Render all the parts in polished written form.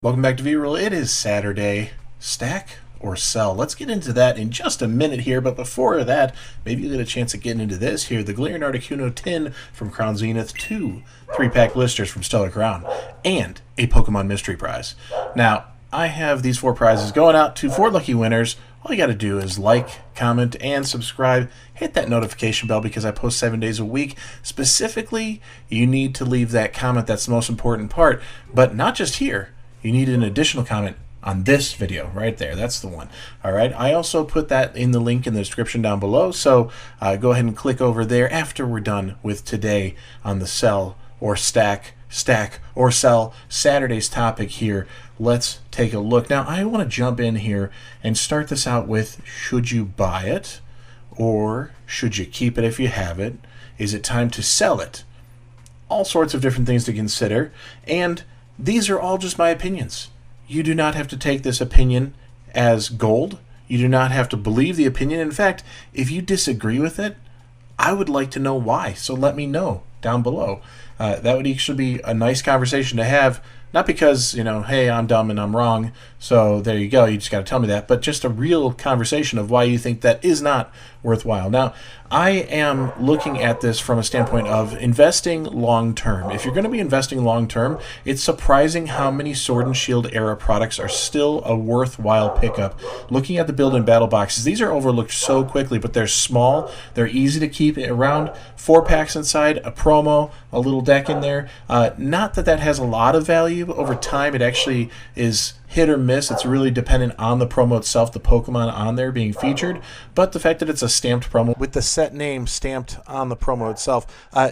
Welcome back to V-Roll. It is Saturday. Stack or sell? Let's get into that in just a minute here, but before that, maybe you get a chance of getting into this here. The Glaring Articuno tin from Crown Zenith, 2 3-pack blisters from Stellar Crown, and a Pokemon Mystery Prize. Now, I have these 4 prizes going out to 4 lucky winners. All you got to do is like, comment, and subscribe. Hit that notification bell because I post 7 days a week. Specifically, you need to leave that comment. That's the most important part, but not just here. You need an additional comment on this video right there. That's the one. All right. I also put that in the link in the description down below. So go ahead and click over there after we're done with today on the sell or stack or sell Saturday's topic here. Let's take a look. Now, I want to jump in here and start this out with, should you buy it or should you keep it if you have it? Is it time to sell it? All sorts of different things to consider. And these are all just my opinions. You do not have to take this opinion as gold. You do not have to believe the opinion. In fact, if you disagree with it, I would like to know why. So let me know down below. That would actually be a nice conversation to have. Not because, hey, I'm dumb and I'm wrong, so there you go, you just got to tell me that, but just a real conversation of why you think that is not worthwhile. Now, I am looking at this from a standpoint of investing long-term. If you're going to be investing long-term, it's surprising how many Sword and Shield era products are still a worthwhile pickup. Looking at the build and battle boxes, these are overlooked so quickly, but they're small, they're easy to keep around, 4 packs inside, a promo, a little deck in there. Not that that has a lot of value. Over time, it actually is hit or miss. It's really dependent on the promo itself, the Pokemon on there being featured, but the fact that it's a stamped promo with the set name stamped on the promo itself.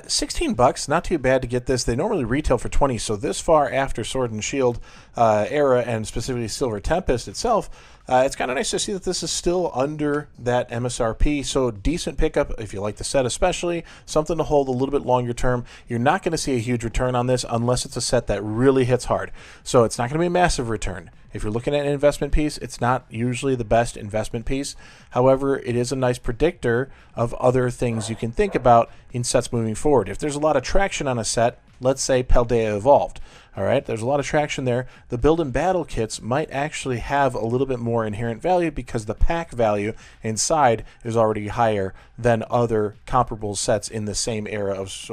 16 bucks, not too bad to get this. They normally retail for 20, so this far after Sword and Shield era, and specifically Silver Tempest itself, it's kind of nice to see that this is still under that MSRP, so decent pickup if you like the set especially, something to hold a little bit longer term. You're not going to see a huge return on this unless it's a set that really hits hard, so it's not going to be a massive return. If you're looking at an investment piece, it's not usually the best investment piece. However, it is a nice predictor of other things you can think about in sets moving forward. If there's a lot of traction on a set, let's say Paldea Evolved, all right, there's a lot of traction there. The build and battle kits might actually have a little bit more inherent value because the pack value inside is already higher than other comparable sets in the same era of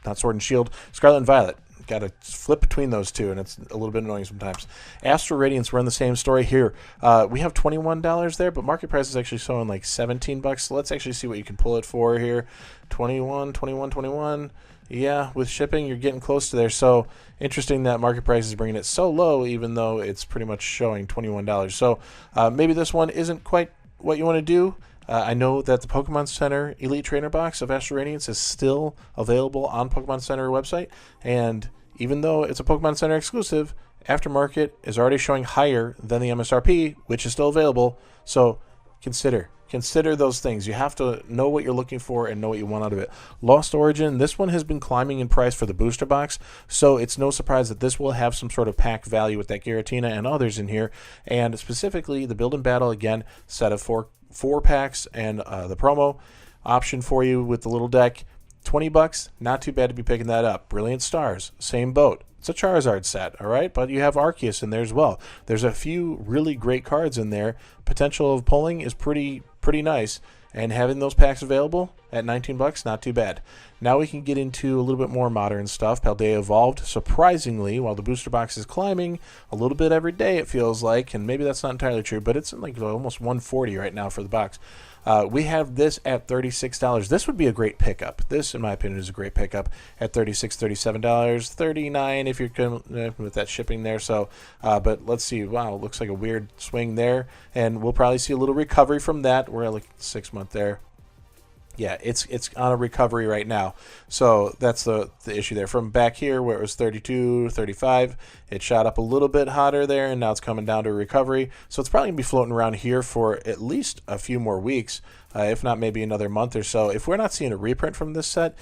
not Sword and Shield, Scarlet and Violet. Got to flip between those two, and it's a little bit annoying sometimes. Astro Radiance, we're in the same story here. We have $21 there, but market price is actually showing like 17 bucks. So let's actually see what you can pull it for here. 21, 21, 21. Yeah, with shipping, you're getting close to there. So interesting that market price is bringing it so low, even though it's pretty much showing $21. So maybe this one isn't quite what you want to do. I know that the Pokemon Center Elite Trainer Box of Astro Radiance is still available on Pokemon Center website, and even though it's a Pokemon Center exclusive, aftermarket is already showing higher than the MSRP, which is still available. So consider those things. You have to know what you're looking for and know what you want out of it. Lost Origin, this one has been climbing in price for the booster box, so it's no surprise that this will have some sort of pack value with that Giratina and others in here. And specifically, the build and battle, again, set of four packs and the promo option for you with the little deck. 20 bucks, not too bad to be picking that up. Brilliant Stars, same boat. It's a Charizard set, all right? But you have Arceus in there as well. There's a few really great cards in there. Potential of pulling is pretty nice. And having those packs available at 19 bucks, not too bad. Now we can get into a little bit more modern stuff. Paldea Evolved, surprisingly, while the booster box is climbing a little bit every day, it feels like, and maybe that's not entirely true, but it's like almost 140 right now for the box. We have this at $36. This would be a great pickup. This, in my opinion, is a great pickup at $36, $37, $39 if you're going with that shipping there. So, but let's see. Wow, looks like a weird swing there, and we'll probably see a little recovery from that. We're at like 6 month there. Yeah, it's on a recovery right now. So that's the issue there. From back here where it was 32, 35, it shot up a little bit hotter there, and now it's coming down to a recovery. So it's probably going to be floating around here for at least a few more weeks, if not maybe another month or so. If we're not seeing a reprint from this set,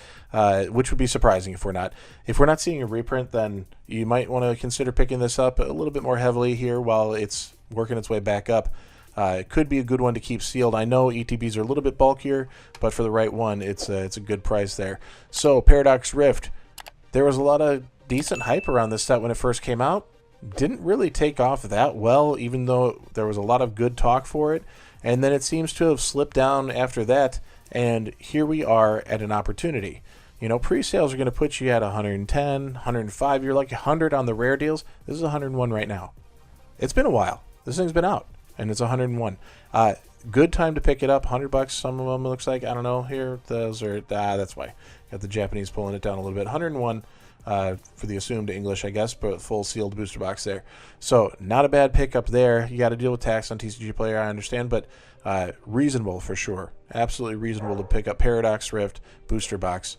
which would be surprising if we're not. If we're not seeing a reprint, then you might want to consider picking this up a little bit more heavily here while it's working its way back up. It could be a good one to keep sealed. I know ETBs are a little bit bulkier, but for the right one, it's a good price there. So Paradox Rift, there was a lot of decent hype around this set when it first came out. didn't really take off that well, even though there was a lot of good talk for it. And then it seems to have slipped down after that. And here we are at an opportunity. You know, pre-sales are going to put you at 110, 105. You're like 100 on the rare deals. This is 101 right now. It's been a while. This thing's been out, and it's 101. Good time to pick it up. $100. Some of them looks like, I don't know. Here, those are that's why got the Japanese pulling it down a little bit. 101 for the assumed English, I guess, but full sealed booster box there. So not a bad pickup there. You got to deal with tax on TCG Player, I understand, but reasonable for sure. Absolutely reasonable to pick up Paradox Rift booster box.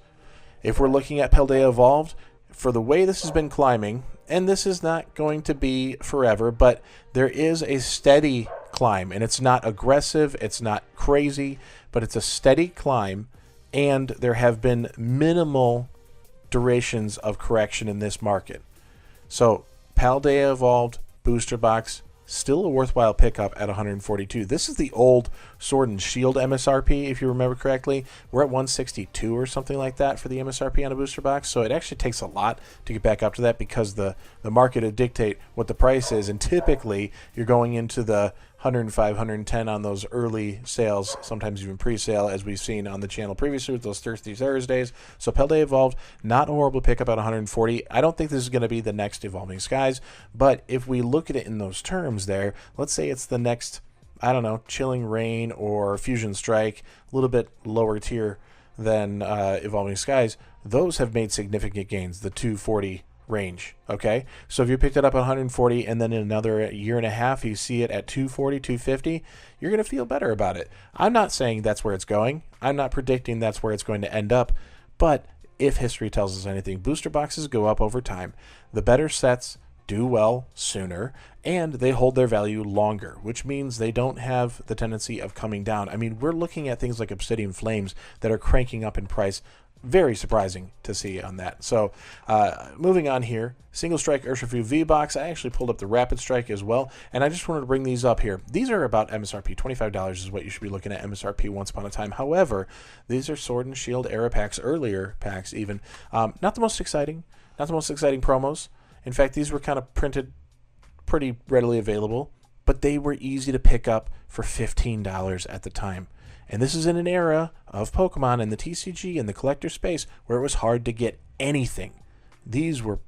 If we're looking at Paldea Evolved, for the way this has been climbing, and this is not going to be forever, but there is a steady climb, and it's not aggressive, it's not crazy, but it's a steady climb, and there have been minimal durations of correction in this market. So Paldea Evolved booster box, still a worthwhile pickup at 142. This is the old Sword and Shield MSRP, if you remember correctly. We're at 162 or something like that for the MSRP on a booster box. So it actually takes a lot to get back up to that, because the market will dictate what the price is. And typically you're going into the 105, 110 on those early sales, sometimes even pre-sale, as we've seen on the channel previously with those Thirsty Thursdays. So Paldea Evolved, not a horrible pickup at 140. I don't think this is going to be the next Evolving Skies, but if we look at it in those terms there, let's say it's the next, I don't know, Chilling Reign or Fusion Strike, a little bit lower tier than Evolving Skies. Those have made significant gains, the 240 range. Okay, so if you picked it up at 140 and then in another year and a half you see it at 240, 250, you're going to feel better about it. I'm not saying that's where it's going. I'm not predicting that's where it's going to end up, but if history tells us anything, booster boxes go up over time. The better sets do well sooner, and they hold their value longer, which means they don't have the tendency of coming down. I mean, we're looking at things like Obsidian Flames that are cranking up in price. Very surprising to see on that. So moving on here, Single Strike Urshifu V-Box. I actually pulled up the Rapid Strike as well, and I just wanted to bring these up here. These are about MSRP. $25 is what you should be looking at MSRP once upon a time. However, these are Sword and Shield era packs, earlier packs even. Not the most exciting promos. In fact, these were kind of printed pretty readily available, but they were easy to pick up for $15 at the time. And this is in an era of Pokemon and the TCG and the collector space where it was hard to get anything. These were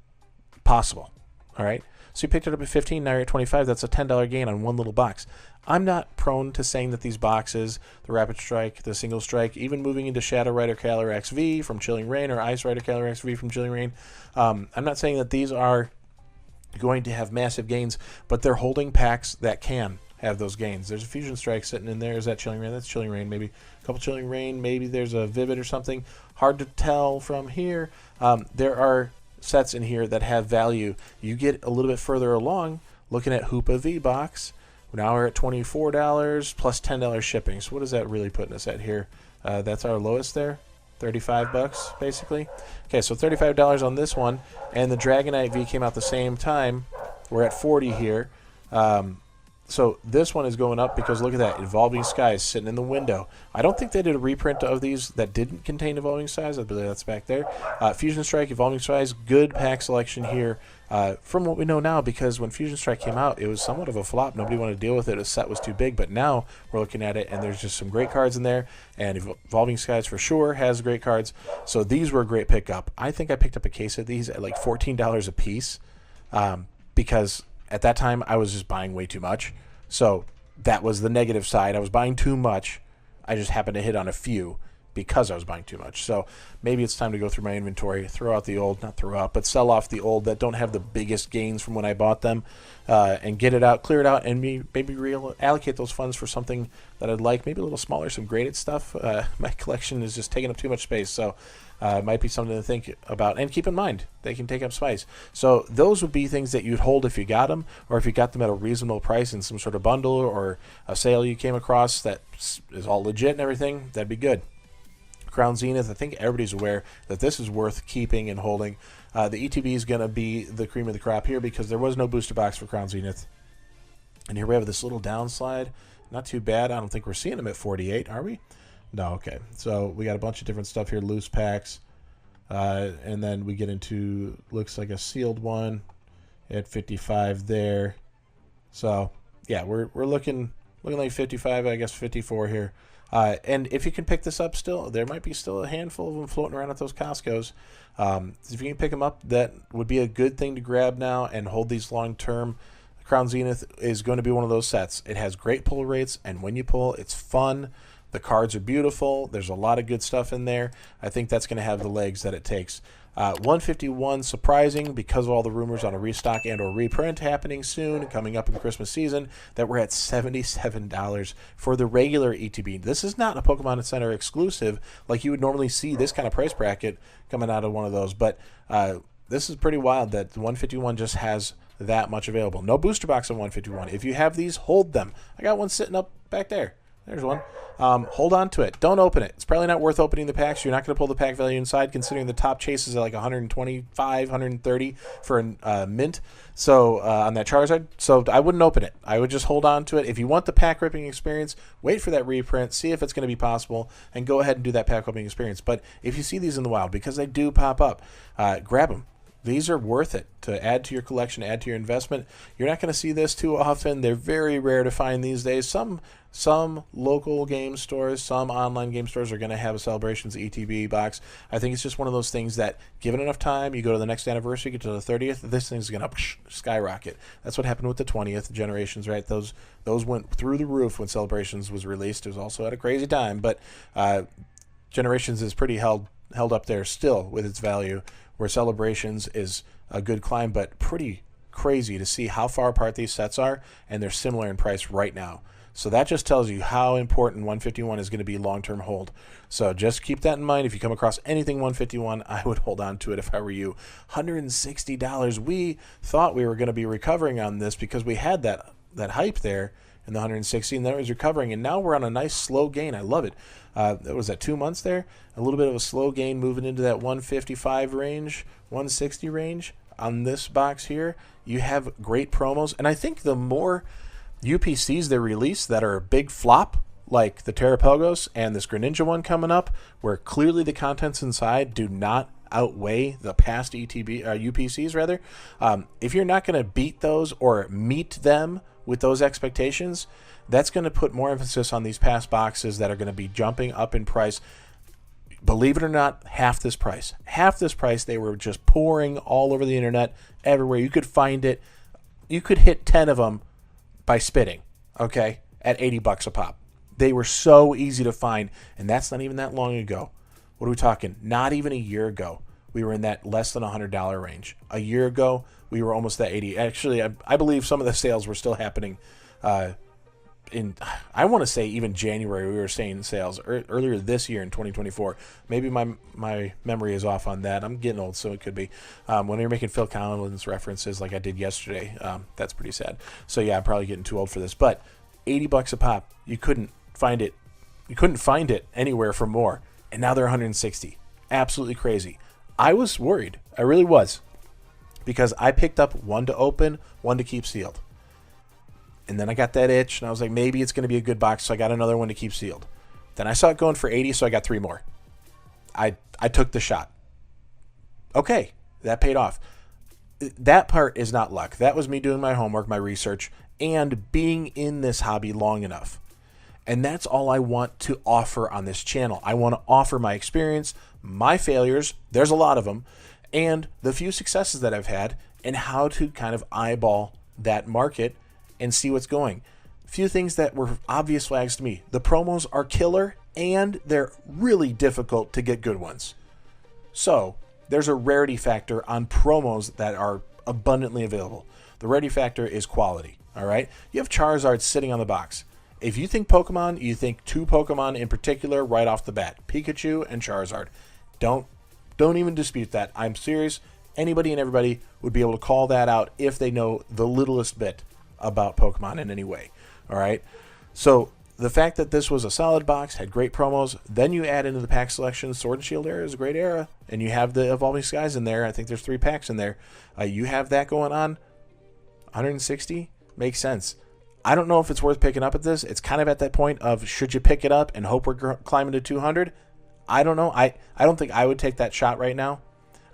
possible. All right. So you picked it up at 15, now you're at 25. That's a $10 gain on one little box. I'm not prone to saying that these boxes, the Rapid Strike, the Single Strike, even moving into Shadow Rider Kaler XV from Chilling Reign or Ice Rider Kaler XV from Chilling Reign, I'm not saying that these are going to have massive gains, but they're holding packs that can have those gains. There's a Fusion Strike sitting in there. Is that Chilling Reign? That's Chilling Reign. Maybe a couple Chilling Reign. Maybe there's a Vivid or something. Hard to tell from here. There are sets in here that have value. You get a little bit further along looking at Hoopa V-Box. Now we're at $24 plus $10 shipping. So what is that really putting us at here? That's our lowest there. $35 basically. Okay, so $35 on this one. And the Dragonite V came out the same time. We're at 40 here. So this one is going up because look at that, Evolving Skies sitting in the window. I don't think they did a reprint of these that didn't contain Evolving Skies. I believe that's back there. Fusion Strike, Evolving Skies, good pack selection here from what we know now, because when Fusion Strike came out, it was somewhat of a flop. Nobody wanted to deal with it. The set was too big, but now we're looking at it, and there's just some great cards in there, and Evolving Skies for sure has great cards. So these were a great pickup. I think I picked up a case of these at like $14 a piece because at that time, I was just buying way too much. So that was the negative side. I was buying too much. I just happened to hit on a few because I was buying too much. So maybe it's time to go through my inventory, throw out the old, not throw out, but sell off the old that don't have the biggest gains from when I bought them, and get it out, clear it out, and maybe allocate those funds for something that I'd like, maybe a little smaller, some graded stuff. My collection is just taking up too much space, so it might be something to think about. And keep in mind, they can take up space. So those would be things that you'd hold if you got them, or if you got them at a reasonable price in some sort of bundle or a sale you came across that is all legit and everything, that'd be good. Crown Zenith, I think everybody's aware that this is worth keeping and holding. The ETB is going to be the cream of the crop here because there was no booster box for Crown Zenith. And here we have this little downslide. Not too bad. I don't think we're seeing them at 48, are we? No, okay. So we got a bunch of different stuff here, loose packs. And then we get into, looks like a sealed one. at 55 there. So yeah, we're looking like 55, I guess 54 here. And if you can pick this up still, there might be still a handful of them floating around at those Costco's. If you can pick them up, that would be a good thing to grab now and hold these long term. Crown Zenith is going to be one of those sets. It has great pull rates, and when you pull, it's fun. The cards are beautiful. There's a lot of good stuff in there. I think that's going to have the legs that it takes. 151 surprising because of all the rumors on a restock and or reprint happening soon, coming up in the Christmas season, that we're at $77 for the regular ETB. This is not a Pokemon Center exclusive like you would normally see this kind of price bracket coming out of one of those, but this is pretty wild that the 151 just has that much available. No booster box on 151. If you have these, hold them. I got one sitting up back there. There's one. Hold on to it. Don't open it. It's probably not worth opening the packs. You're not going to pull the pack value inside, considering the top chases are like 125, 130 for a mint. So on that Charizard, so I wouldn't open it. I would just hold on to it. If you want the pack ripping experience, wait for that reprint, see if it's going to be possible, and go ahead and do that pack opening experience. But if you see these in the wild, because they do pop up, grab them. These are worth it to add to your collection, add to your investment. You're not going to see this too often. They're very rare to find these days. Some local game stores, some online game stores are going to have a Celebrations ETB box. I think it's just one of those things that, given enough time, you go to the next anniversary, get to the 30th, this thing's going to skyrocket. That's what happened with the 20th Generations, right? Those went through the roof when Celebrations was released. It was also at a crazy time, but Generations is pretty held up there still with its value, where Celebrations is a good climb, but pretty crazy to see how far apart these sets are, and they're similar in price right now. So that just tells you how important 151 is going to be long-term hold. So just keep that in mind. If you come across anything 151, I would hold on to it if I were you. $160. We thought we were going to be recovering on this because we had that hype there in the 160, and then it was recovering, and now we're on a nice slow gain. I love it. It was at 2 months there, a little bit of a slow gain moving into that 155 range, 160 range on this box here. You have great promos, and I think the more UPCs they release that are a big flop, like the Terrapagos and this Greninja one coming up, where clearly the contents inside do not outweigh the past UPCs rather. If you're not going to beat those or meet them with those expectations, that's going to put more emphasis on these past boxes that are going to be jumping up in price. Believe it or not, half this price. Half this price, they were just pouring all over the internet, everywhere. You could find it. You could hit 10 of them by spitting, okay, at $80 a pop. They were so easy to find, and that's not even that long ago. What are we talking? Not even a year ago. We were in that less than $100 range. A year ago, we were almost at 80. Actually, I believe some of the sales were still happening in, I want to say even January we were seeing sales earlier this year in 2024. Maybe my memory is off on that. I'm getting old, so it could be. When you're making Phil Collins references like I did yesterday, that's pretty sad. So yeah, I'm probably getting too old for this. But $80 a pop, you couldn't find it. You couldn't find it anywhere for more, and now they're 160. Absolutely crazy. I was worried. I really was, because I picked up one to open, one to keep sealed. And then I got that itch, and I was like, maybe it's going to be a good box, so I got another one to keep sealed. Then I saw it going for 80, so I got 3 more. I took the shot. Okay, that paid off. That part is not luck. That was me doing my homework, my research, and being in this hobby long enough. And that's all I want to offer on this channel. I want to offer my experience, my failures, there's a lot of them, and the few successes that I've had, and how to kind of eyeball that market and see what's going. Few things that were obvious flags to me. The promos are killer, and they're really difficult to get good ones. So there's a rarity factor on promos that are abundantly available. The rarity factor is quality, all right? You have Charizard sitting on the box. If you think Pokemon, you think 2 Pokemon in particular right off the bat, Pikachu and Charizard. Don't even dispute that. I'm serious. Anybody and everybody would be able to call that out if they know the littlest bit about Pokemon in any way. All right. So the fact that this was a solid box, had great promos, then you add into the pack selection, Sword and Shield era is a great era, and you have the Evolving Skies in there. I think there's 3 packs in there. You have that going on. 160 makes sense. I don't know if it's worth picking up at this. It's kind of at that point of, should you pick it up and hope we're climbing to 200? I don't know. I don't think I would take that shot right now.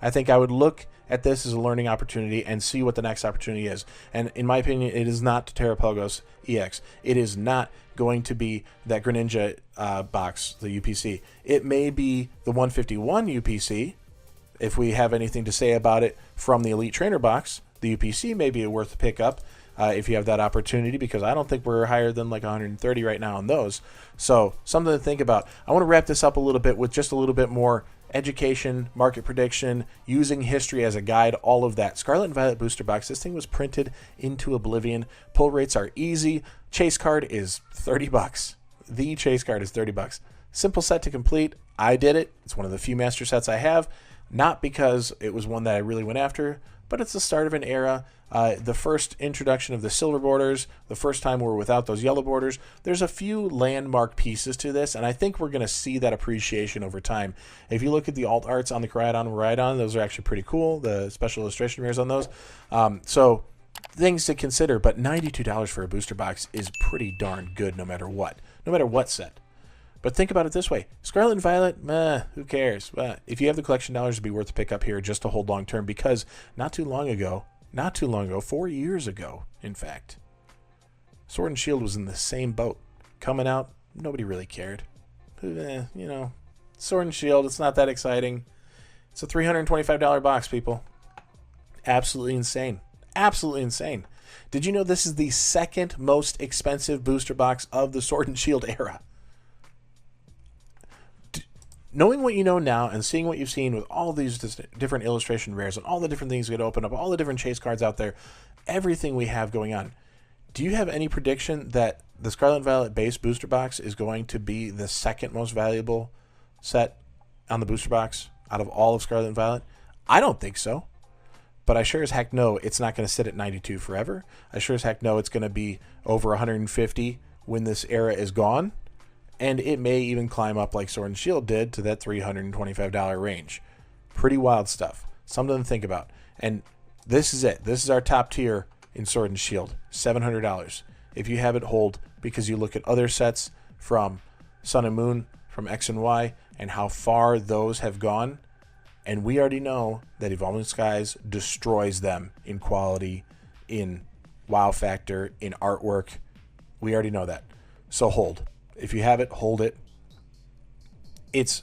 I think I would look at this as a learning opportunity and see what the next opportunity is. And in my opinion, it is not Terrapogos EX. It is not going to be that Greninja box, the UPC. It may be the 151 UPC, if we have anything to say about it from the Elite Trainer box. The UPC may be worth a pickup if you have that opportunity, because I don't think we're higher than like 130 right now on those. So something to think about. I want to wrap this up a little bit with just a little bit more education, market prediction, using history as a guide, all of that. Scarlet and Violet booster box. This thing was printed into oblivion. Pull rates are easy. Chase card is 30 bucks. The chase card is 30 bucks. Simple set to complete. I did it. It's one of the few master sets I have. Not because it was one that I really went after, but it's the start of an era. The first introduction of the silver borders, the first time we're without those yellow borders. There's a few landmark pieces to this, and I think we're going to see that appreciation over time. If you look at the alt arts on the Rhydon, those are actually pretty cool, the special illustration rares on those. So things to consider, but $92 for a booster box is pretty darn good no matter what set. But think about it this way. Scarlet and Violet, who cares? If you have the collection dollars, it'd be worth to pick up here just to hold long term, because not too long ago, 4 years ago, in fact, Sword and Shield was in the same boat. Coming out, nobody really cared. You know, Sword and Shield, it's not that exciting. It's a $325 box, people. Absolutely insane. Absolutely insane. Did you know this is the second most expensive booster box of the Sword and Shield era? Knowing what you know now and seeing what you've seen with all these different illustration rares and all the different things we could open up, all the different chase cards out there, everything we have going on, do you have any prediction that the Scarlet and Violet base booster box is going to be the second most valuable set on the booster box out of all of Scarlet and Violet? I don't think so. But I sure as heck know it's not going to sit at 92 forever. I sure as heck know it's going to be over 150 when this era is gone. And it may even climb up like Sword and Shield did to that $325 range. Pretty wild stuff. Something to think about. And this is it. This is our top tier in Sword and Shield. $700. If you have it, hold, because you look at other sets from Sun and Moon, from X and Y, and how far those have gone. And we already know that Evolving Skies destroys them in quality, in wow factor, in artwork. We already know that. So hold. If you have it, hold it. It's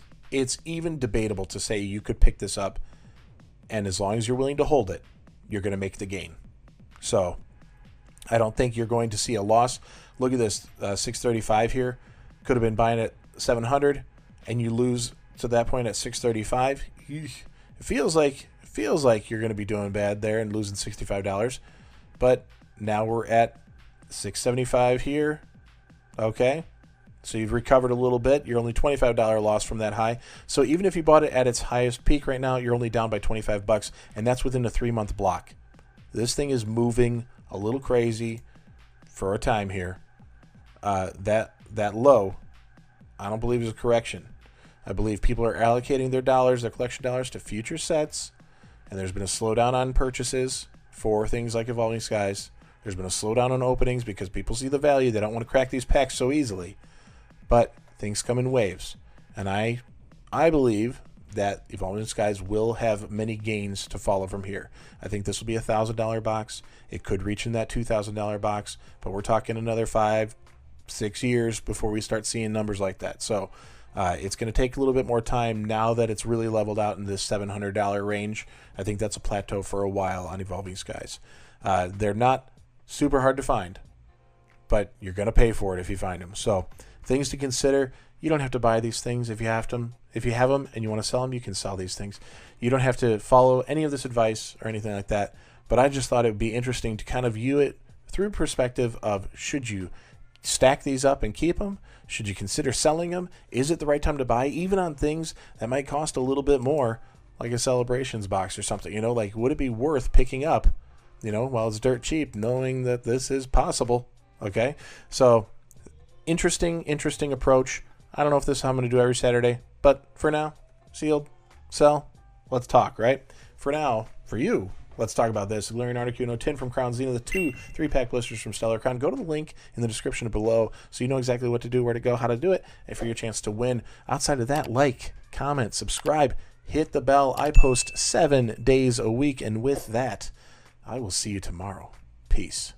even debatable to say you could pick this up, and as long as you're willing to hold it, you're going to make the gain. So I don't think you're going to see a loss. Look at this, 635 here. Could have been buying at 700, and you lose to that point at 635. It feels like you're going to be doing bad there and losing $65. But now we're at 675 here. Okay. So you've recovered a little bit. You're only $25 loss from that high. So even if you bought it at its highest peak right now, you're only down by 25 bucks, and that's within a 3-month block. This thing is moving a little crazy for a time here. That low, I don't believe is a correction. I believe people are allocating their dollars, their collection dollars, to future sets, and there's been a slowdown on purchases for things like Evolving Skies. There's been a slowdown on openings because people see the value. They don't want to crack these packs so easily. But things come in waves, and I believe that Evolving Skies will have many gains to follow from here. I think this will be a $1,000 box. It could reach in that $2,000 box, but we're talking another 5-6 years before we start seeing numbers like that. So it's going to take a little bit more time now that it's really leveled out in this $700 range. I think that's a plateau for a while on Evolving Skies. They're not super hard to find, but you're going to pay for it if you find them. So things to consider. You don't have to buy these things if you have them. If you have them and you want to sell them, you can sell these things. You don't have to follow any of this advice or anything like that. But I just thought it would be interesting to kind of view it through perspective of, should you stack these up and keep them? Should you consider selling them? Is it the right time to buy, even on things that might cost a little bit more, like a Celebrations box or something? You know, like, would it be worth picking up, you know, while it's dirt cheap, knowing that this is possible? Okay, so interesting approach. I don't know if this is how I'm going to do every Saturday, but for now, sealed, sell, let's talk, right? For now, for you, let's talk about this. Galarian Articuno 10 from Crown Zenith, the 2 3-pack blisters from Stellar Crown. Go to the link in the description below so you know exactly what to do, where to go, how to do it, and for your chance to win. Outside of that, like, comment, subscribe, hit the bell. I post 7 days a week, and with that, I will see you tomorrow. Peace.